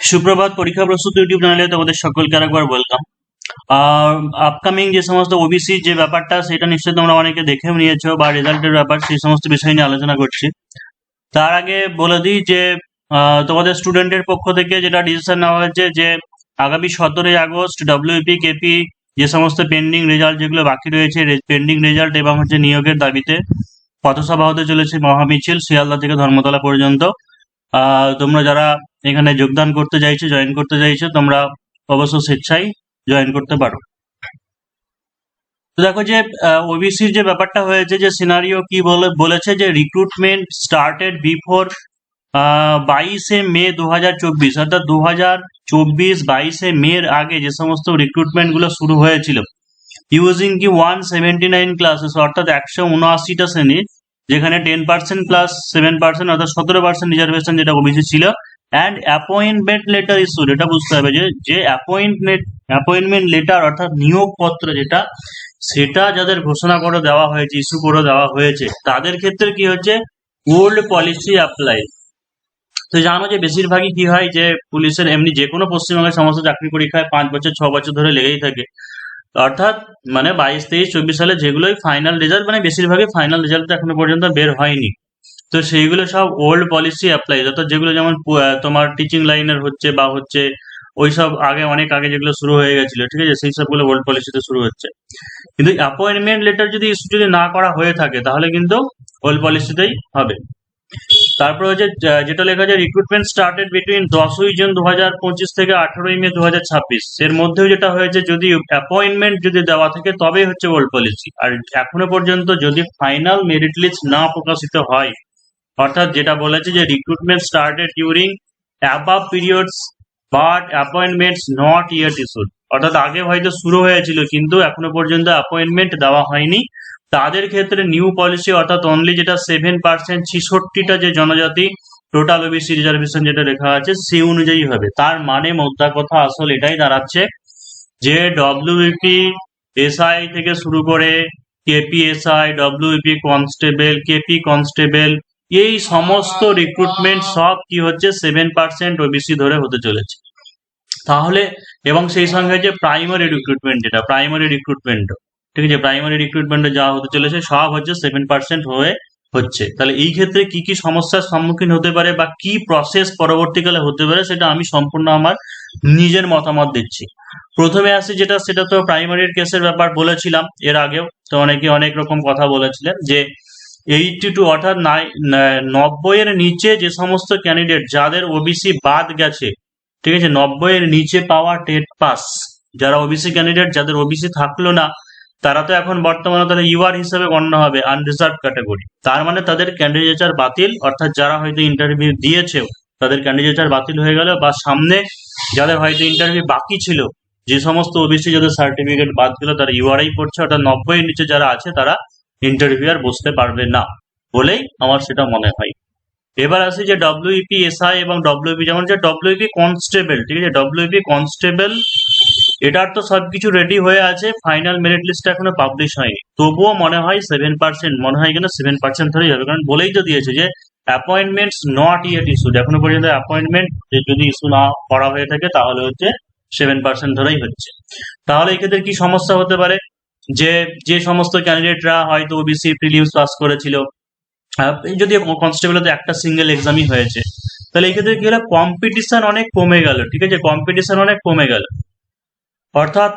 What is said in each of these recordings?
সুপ্রভাত। পরীক্ষা প্রস্তুতি ইউটিউব চ্যানেলে তোমাদের সকলকে আরেকবার ওয়েলকাম। আর আপকামিং যে সমস্ত ওবিসি যে ব্যাপারটা, সেটা নিশ্চয়ই তোমরা অনেকে দেখেও নিয়েছো, বা রেজাল্টের ব্যাপার, সেই সমস্ত বিষয় নিয়ে আলোচনা করছি। তার আগে বলে দিই যে তোমাদের স্টুডেন্টের পক্ষ থেকে যেটা ডিসিশন নেওয়া হয়েছে যে আগামী 17ই আগস্ট ডব্লিউপি কেপি যে সমস্ত পেন্ডিং রেজাল্ট যেগুলো বাকি রয়েছে, পেন্ডিং রেজাল্ট এবং নিয়োগের দাবিতে পথসভা হতে চলেছে, মহামিছিল শিয়ালদা থেকে ধর্মতলা পর্যন্ত। তোমরা যারা এখানে যোগদান করতে চাইছো, জয়েন করতে চাইছো, তোমরা অবশ্য স্বেচ্ছায় জয়েন করতে পারো। তো দেখো যে ওবিসির যে ব্যাপারটা হয়েছে, যে সিনারিও কি বলেছে যে রিক্রুটমেন্ট স্টার্টেড বিফোর 22 মে 2024, অর্থাৎ 2024-22 মের আগে যে সমস্ত রিক্রুটমেন্ট গুলো শুরু হয়েছিল, ইউজিং কি 179 ক্লাসেস, অর্থাৎ 179টা শ্রেণী, যেখানে 10% প্লাস 7%, অর্থাৎ 17% রিজার্ভেশন যেটা ওবিসি ছিল, অ্যান্ড অ্যাপয়েন্টমেন্ট লেটার ইস্যুড। এটা বুঝতে হবে যে অ্যাপয়েন্টমেন্ট লেটার অর্থাৎ নিয়োগপত্র যেটা, সেটা যাদের ঘোষণা করে দেওয়া হয়েছে, ইস্যু করে দেওয়া হয়েছে, তাদের ক্ষেত্রে কি হচ্ছে, ওল্ড পলিসি অ্যাপ্লাই। তো জানো যে বেশিরভাগই কি হয়, যে পুলিশের এমনি যে কোনো পশ্চিমবঙ্গের সমস্ত চাকরি পরীক্ষায় 5 বছর 6 বছর ধরে লেগেই থাকে। অর্থাৎ মানে 22, 23, 24 সালে যেগুলোই ফাইনাল রেজাল্ট, মানে বেশিরভাগই ফাইনাল রেজাল্ট এখনো পর্যন্ত বের হয়নি। তো সেইগুলো সব ওল্ড পলিসি অ্যাপ্লাই, অর্থাৎ যেগুলো যেমন তোমার টিচিং লাইনের হচ্ছে বা হচ্ছে ওইসব আগে, অনেক আগে যেগুলো শুরু হয়ে গেছিল, ঠিক আছে, সেই সবগুলো ওল্ড পলিসিতে শুরু হচ্ছে। কিন্তু অ্যাপয়েন্টমেন্ট লেটার যদি ইস্যু যদি না করা হয়ে থাকে, তাহলে কিন্তু ওল্ড পলিসিতেই হবে। তারপর হচ্ছে যেটা লেখা আছে, রিক্রুটমেন্ট স্টার্টেড বিটুইন 10ই জুন 2025 থেকে 18ই মে 2026, এর মধ্যেও যেটা হয়েছে, যদি অ্যাপয়েন্টমেন্ট যদি দেওয়া থাকে তবেই হচ্ছে ওল্ড পলিসি। আর এখনো পর্যন্ত যদি ফাইনাল মেরিট লিস্ট না প্রকাশিত হয়, অর্থাৎ যেটা বলেছে যে recruitment started during above periods but appointments not yet issued, অর্থাৎ আগে হয়তো শুরু হয়েছিল কিন্তু এখনো পর্যন্ত অ্যাপয়েন্টমেন্ট দেওয়া হয়নি, তাদের ক্ষেত্রে নিউ পলিসি, অর্থাৎ অনলি যেটা 7%, 66টা যে জনজাতি টোটাল ওবিসি রিজার্ভেশন যেটা লেখা আছে, সেই অনুযায়ী হবে। তার মানে মোদ্দা কথা আসল এটাই দাঁড়াচ্ছে যে ডব্লিউপি এসআই থেকে শুরু করে KPSI, WP constable, KP constable, এই সমস্ত রিক্রুটমেন্ট সব কি হচ্ছে 7% ওবিসি ধরে হতে চলেছে। তাহলে এবং সেই সঙ্গে যে প্রাইমারি রিক্রুটমেন্ট, যেটা প্রাইমারি রিক্রুটমেন্ট, ঠিক আছে, প্রাইমারি রিক্রুটমেন্টে যা হতে চলেছে সব হচ্ছে 7% হয়ে হচ্ছে। তাহলে এই ক্ষেত্রে কি কি সমস্যার সম্মুখীন হতে পারে বা কি প্রসেস পরবর্তীকালে হতে পারে, সেটা আমি সম্পূর্ণ আমার নিজের মতামত দিচ্ছি। প্রথমে আসি যেটা, সেটা তো প্রাইমারির কেসের ব্যাপার বলেছিলাম এর আগেও, তো অনেকে অনেক রকম কথা বলেছিলেন যে 82, অর্থাৎ 90-এর নিচে যে সমস্ত ক্যান্ডিডেট যাদের ওবিসি বাদ গেছে, ঠিক আছে, 90-এর নিচে পাওয়া টেট পাস যারা ওবিসি ক্যান্ডিডেট, যাদের ওবিসি থাকলো না, তারা তো এখন বর্তমানে তারা ইউআর হিসেবে গণ্য হবে, আনরিজার্ভ ক্যাটাগরি। তার মানে তাদের ক্যান্ডিডেচার বাতিল, অর্থাৎ যারা হয়তো ইন্টারভিউ দিয়েছেও তাদের ক্যান্ডিডেচার বাতিল হয়ে গেল, বা সামনে যাদের হয়তো ইন্টারভিউ বাকি ছিল, যে সমস্ত ওবিসি যাদের সার্টিফিকেট বাদ গেল, তারা ইউআরআই পড়ছে, অর্থাৎ 90-এর নিচে যারা আছে তারা ইন্টারভিউ আর বসতে পারবে না বলেই আমার সেটা মনে হয়। এবার আসি যে ডব্লিউপি এসআই এবং ডব্লিউপি, যেমন যে ডব্লিউপি কনস্টেবল, ঠিক আছে, ডব্লিউপি কনস্টেবল এটার তো সবকিছু রেডি হয়ে আছে, ফাইনাল মেরিট লিস্ট এখনো পাবলিশ হয়নি, তবুও মনে হয় 7%, মনে হয় কিনা 7% ধরেই হবে, কারণ বলেই তো দিয়েছে যে অ্যাপয়েন্টমেন্টস নট ইয়েট ইস্যুড, এখনো পর্যন্ত অ্যাপয়েন্টমেন্ট যদি ইস্যু না করা হয়ে থাকে তাহলে হচ্ছে 7% ধরেই হচ্ছে। তাহলে এক্ষেত্রে কি সমস্যা হতে পারে, যে যে সমস্ত ক্যান্ডিডেটরা হয়তো ওবিসি প্রিলিমস পাস করেছিল, যদি কনস্টেবল তো একটা সিঙ্গেল এক্সামই হয়েছে, তাহলে এই ক্ষেত্রে কি হলো, কম্পিটিশন অনেক কমে গেল, ঠিক আছে, কম্পিটিশন অনেক কমে গেল। অর্থাৎ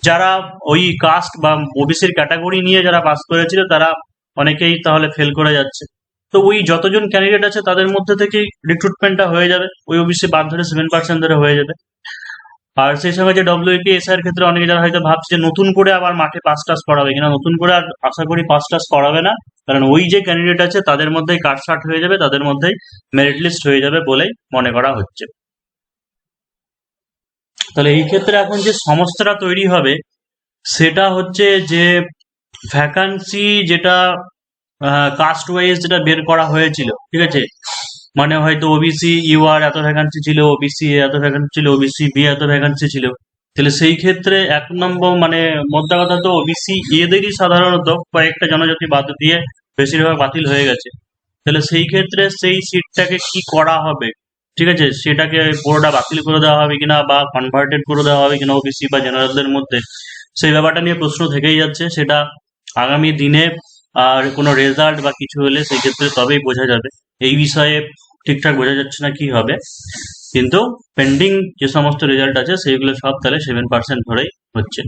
যারা ওই কাস্ট বা ওবিসির ক্যাটাগরি নিয়ে যারা পাস করেছিল, তারা অনেকেই তাহলে ফেল করে যাচ্ছে। তো ওই যতজন ক্যান্ডিডেট আছে তাদের মধ্যে থেকেই রিক্রুটমেন্টটা হয়ে যাবে, ওই ওবিসি বাদ ধরে 7% ধরে হয়ে যাবে। আর সেই সঙ্গে যে ডব্লিউপি এস এর ক্ষেত্রে অনেকে যারা হয়তো ভাবছে যে নতুন করে আবার মাঠে পাস টাস করাবে কিনা, নতুন করে আর আশা করি পাস টাস করাবে না, কারণ ওই যে ক্যান্ডিডেট আছে তাদের মধ্যেই কাটছাট হয়ে যাবে, তাদের মধ্যেই মেরিট লিস্ট হয়ে যাবে বলেই মনে করা হচ্ছে। তাহলে এই ক্ষেত্রে এখন যে সমস্যাটা তৈরি হবে সেটা হচ্ছে যে ভ্যাকান্সি যেটা কাস্ট ওয়াইজ যেটা বের করা হয়েছিল, ঠিক আছে, মানে হয়তো ওবিসি ইউআর এত ভ্যাকান্সি ছিল, ওবিসি এত ভ্যাকান্সি ছিল, ওবিসি বি এত ভ্যাকান্সি ছিল, তাহলে সেই ক্ষেত্রে 1 নম্বর মানে মোদ্দা কথা তো ওবিসি এদেরই সাধারণত কয়েকটা জনজাতি বাদ দিয়ে বেশিরভাগ বাতিল হয়ে গেছে। তাহলে সেই ক্ষেত্রে সেই সিটটাকে কি করা হবে, ঠিক আছে, সেটাকে পুরোটা বাতিল করে দেওয়া হবে কিনা বা কনভার্টেড করে দেওয়া হবে কিনা ওবিসি বা জেনারেলদের মধ্যে, সেই ব্যাপারটা নিয়ে প্রশ্ন থেকেই যাচ্ছে। সেটা আগামী দিনে আর কোনো রেজাল্ট বা কিছু হলে সেই ক্ষেত্রে তবেই বোঝা যাবে। এই বিষয়ে ঠিকঠাক বোঝা যাচ্ছে না কি হবে, কিন্তু পেন্ডিং যে সমস্ত রেজাল্ট আছে সেইগুলো সব তাহলে 7% ধরেই হচ্ছে।